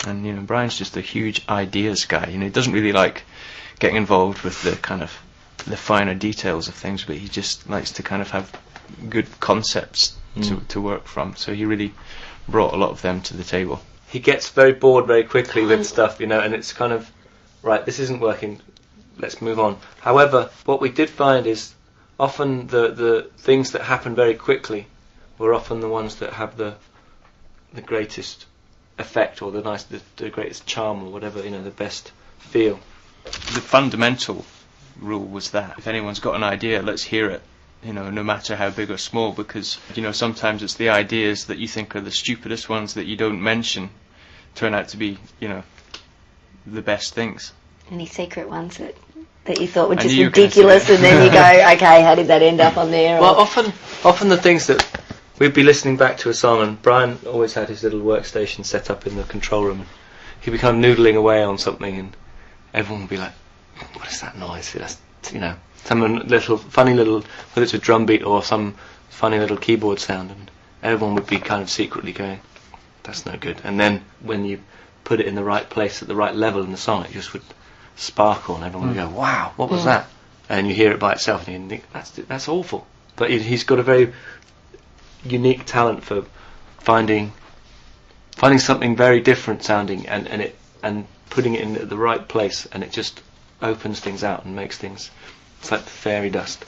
And you know, Brian's just a huge ideas guy. You know, he doesn't really like getting involved with the kind of the finer details of things, but he just likes to kind of have good concepts to work from. So he really brought a lot of them to the table. He gets very bored very quickly with stuff, you know, and it's kind of, right, this isn't working, let's move on. However, what we did find is often the things that happen very quickly were often the ones that have the greatest effect, or the greatest charm, or whatever, you know, the best feel. The fundamental rule was that if anyone's got an idea, let's hear it, you know, no matter how big or small, because, you know, sometimes it's the ideas that you think are the stupidest ones that you don't mention turn out to be, you know, the best things. Any secret ones that you thought were just ridiculous, and then you go, okay, how did that end up on there? Well, often the things that we'd be listening back to a song, and Brian always had his little workstation set up in the control room, and he'd be kind of noodling away on something, and everyone would be like, what is that noise? That's, you know, some funny little, whether it's a drum beat or some funny little keyboard sound, and everyone would be kind of secretly going, that's no good. And then when you put it in the right place at the right level in the song, it just would sparkle, and everyone would go, wow, what was that? And you hear it by itself and you think, that's awful. But he's got a very unique talent for finding something very different sounding and putting it in the right place, and it just opens things out and makes things, it's like the fairy dust.